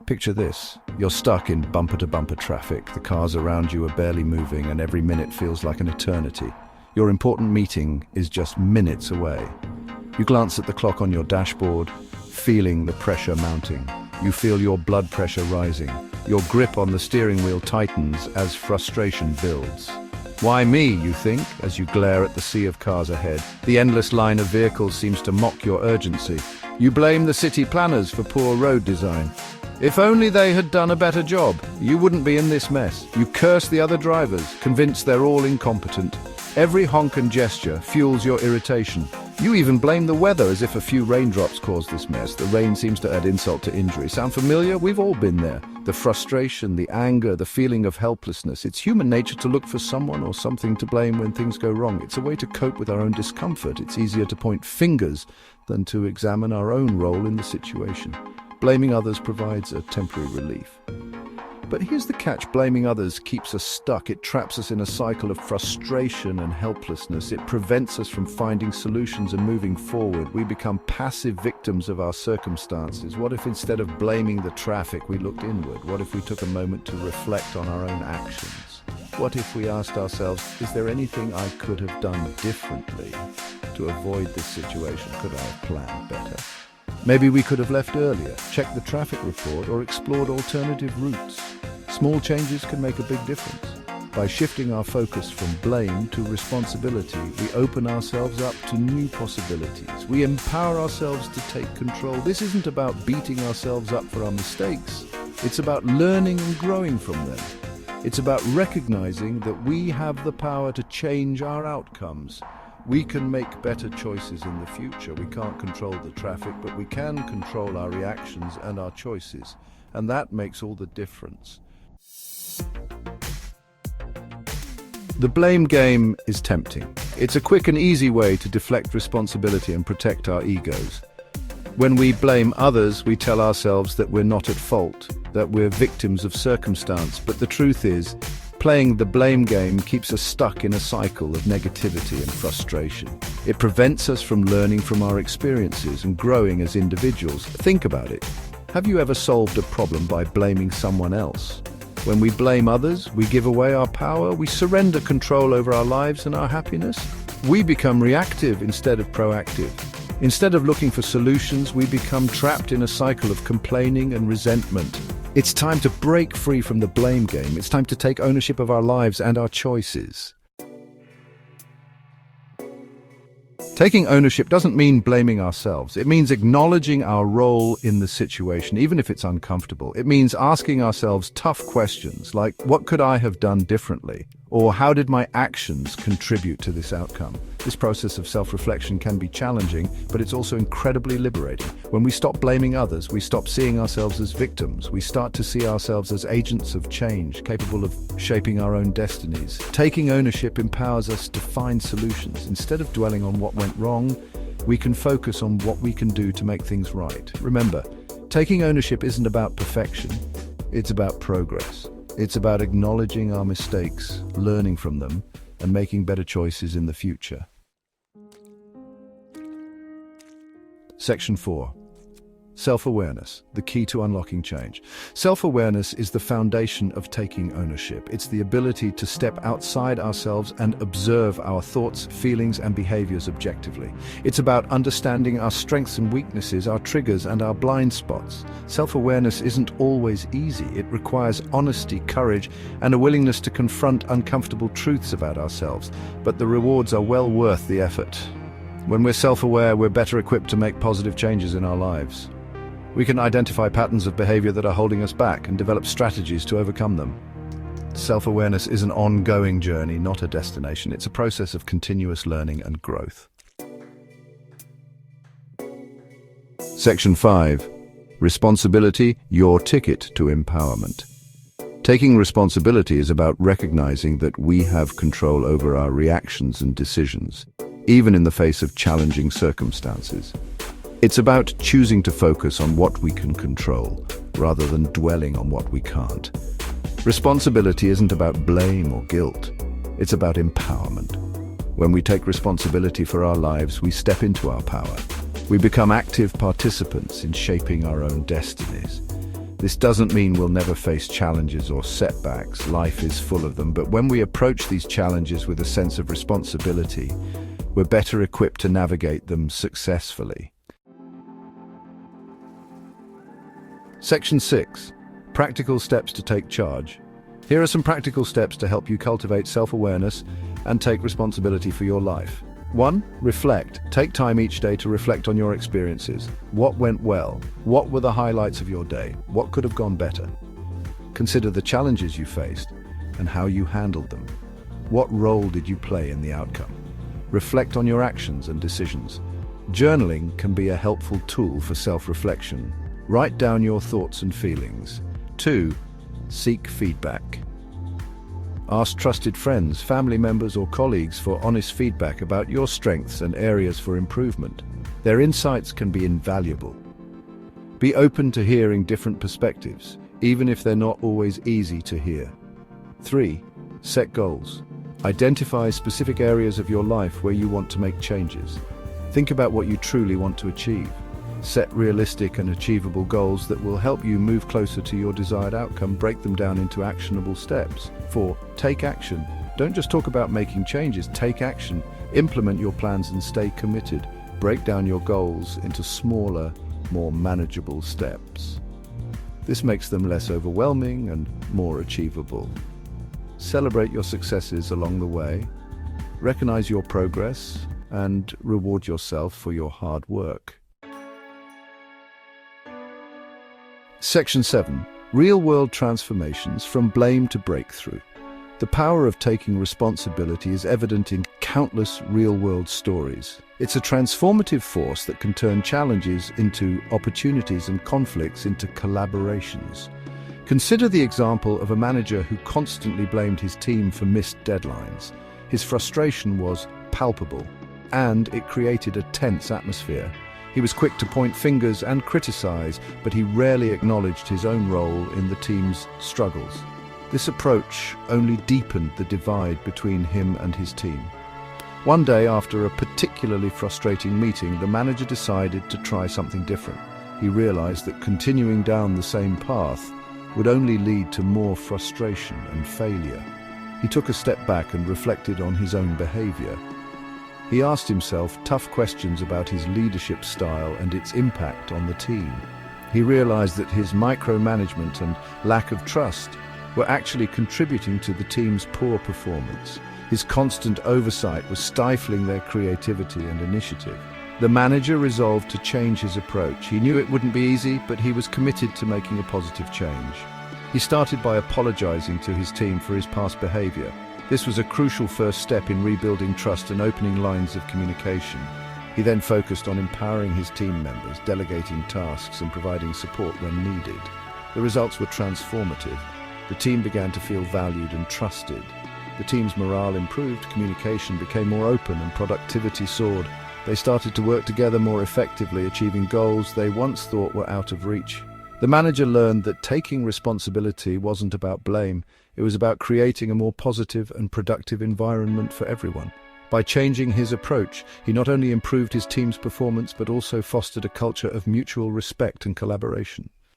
Picture this. You're stuck in bumper-to-bumper traffic. The cars around you are barely moving, and every minute feels like an eternity. Your important meeting is just minutes away. You glance at the clock on your dashboard, feeling the pressure mounting. You feel your blood pressure rising. Your grip on the steering wheel tightens as frustration builds. Why me, you think, as you glare at the sea of cars ahead? The endless line of vehicles seems to mock your urgency. You blame the city planners for poor road design. If only they had done a better job, you wouldn't be in this mess. You curse the other drivers, convinced they're all incompetent. Every honk and gesture fuels your irritation. You even blame the weather as if a few raindrops caused this mess. The rain seems to add insult to injury. Sound familiar? We've all been there. The frustration, the anger, the feeling of helplessness. It's human nature to look for someone or something to blame when things go wrong. It's a way to cope with our own discomfort. It's easier to point fingers than to examine our own role in the situation. Blaming others provides a temporary relief. But here's the catch: blaming others keeps us stuck. It traps us in a cycle of frustration and helplessness. It prevents us from finding solutions and moving forward. We become passive victims of our circumstances. What if instead of blaming the traffic, we looked inward? What if we took a moment to reflect on our own actions? What if we asked ourselves, is there anything I could have done differently to avoid this situation? Could I have planned better? Maybe we could have left earlier, checked the traffic report, or explored alternative routes. Small changes can make a big difference. By shifting our focus from blame to responsibility, we open ourselves up to new possibilities. We empower ourselves to take control. This isn't about beating ourselves up for our mistakes. It's about learning and growing from them. It's about recognizing that we have the power to change our outcomes. We can make better choices in the future. We can't control the traffic, but we can control our reactions and our choices. And that makes all the difference. The blame game is tempting. It's a quick and easy way to deflect responsibility and protect our egos. When we blame others, we tell ourselves that we're not at fault, that we're victims of circumstance. But the truth is, playing the blame game keeps us stuck in a cycle of negativity and frustration. It prevents us from learning from our experiences and growing as individuals. Think about it. Have you ever solved a problem by blaming someone else? When we blame others, we give away our power, we surrender control over our lives and our happiness. We become reactive instead of proactive. Instead of looking for solutions, we become trapped in a cycle of complaining and resentment. It's time to break free from the blame game. It's time to take ownership of our lives and our choices. Taking ownership doesn't mean blaming ourselves. It means acknowledging our role in the situation, even if it's uncomfortable. It means asking ourselves tough questions like, what could I have done differently? Or how did my actions contribute to this outcome? This process of self-reflection can be challenging, but it's also incredibly liberating. When we stop blaming others, we stop seeing ourselves as victims. We start to see ourselves as agents of change, capable of shaping our own destinies. Taking ownership empowers us to find solutions. Instead of dwelling on what went wrong, we can focus on what we can do to make things right. Remember, taking ownership isn't about perfection, it's about progress. It's about acknowledging our mistakes, learning from them, and making better choices in the future. Section 4. Self-awareness, the key to unlocking change. Self-awareness is the foundation of taking ownership. It's the ability to step outside ourselves and observe our thoughts, feelings, and behaviors objectively. It's about understanding our strengths and weaknesses, our triggers, and our blind spots. Self-awareness isn't always easy. It requires honesty, courage, and a willingness to confront uncomfortable truths about ourselves. But the rewards are well worth the effort. When we're self-aware, we're better equipped to make positive changes in our lives. We can identify patterns of behavior that are holding us back and develop strategies to overcome them. Self-awareness is an ongoing journey, not a destination. It's a process of continuous learning and growth. Section 5. Responsibility, your ticket to empowerment. Taking responsibility is about recognizing that we have control over our reactions and decisions, even in the face of challenging circumstances. It's about choosing to focus on what we can control, rather than dwelling on what we can't. Responsibility isn't about blame or guilt. It's about empowerment. When we take responsibility for our lives, we step into our power. We become active participants in shaping our own destinies. This doesn't mean we'll never face challenges or setbacks. Life is full of them, but when we approach these challenges with a sense of responsibility, we're better equipped to navigate them successfully. Section 6. Practical steps to take charge. Here are some practical steps to help you cultivate self-awareness and take responsibility for your life. 1. Reflect. Take time each day to reflect on your experiences. What went well? What were the highlights of your day? What could have gone better? Consider the challenges you faced and how you handled them. What role did you play in the outcome? Reflect on your actions and decisions. Journaling can be a helpful tool for self-reflection. Write down your thoughts and feelings. 2. Seek feedback. Ask trusted friends, family members, or colleagues for honest feedback about your strengths and areas for improvement. Their insights can be invaluable. Be open to hearing different perspectives, even if they're not always easy to hear. 3. Set goals. Identify specific areas of your life where you want to make changes. Think about what you truly want to achieve. Set realistic and achievable goals that will help you move closer to your desired outcome. Break them down into actionable steps. 4. Take action. Don't just talk about making changes, take action. Implement your plans and stay committed. Break down your goals into smaller, more manageable steps. This makes them less overwhelming and more achievable. Celebrate your successes along the way. Recognize your progress and reward yourself for your hard work. Section 7. Real-world transformations from blame to breakthrough. The power of taking responsibility is evident in countless real-world stories. It's a transformative force that can turn challenges into opportunities and conflicts into collaborations. Consider the example of a manager who constantly blamed his team for missed deadlines. His frustration was palpable, and it created a tense atmosphere. He was quick to point fingers and criticize, but he rarely acknowledged his own role in the team's struggles. This approach only deepened the divide between him and his team. One day, after a particularly frustrating meeting, the manager decided to try something different. He realized that continuing down the same path would only lead to more frustration and failure. He took a step back and reflected on his own behavior. He asked himself tough questions about his leadership style and its impact on the team. He realized that his micromanagement and lack of trust were actually contributing to the team's poor performance. His constant oversight was stifling their creativity and initiative. The manager resolved to change his approach. He knew it wouldn't be easy, but he was committed to making a positive change. He started by apologizing to his team for his past behavior. This was a crucial first step in rebuilding trust and opening lines of communication. He then focused on empowering his team members, delegating tasks and providing support when needed. The results were transformative. The team began to feel valued and trusted. The team's morale improved, communication became more open, and productivity soared. They started to work together more effectively, achieving goals they once thought were out of reach. The manager learned that taking responsibility wasn't about blame. It was about creating a more positive and productive environment for everyone. By changing his approach, he not only improved his team's performance but also fostered a culture of mutual respect and collaboration.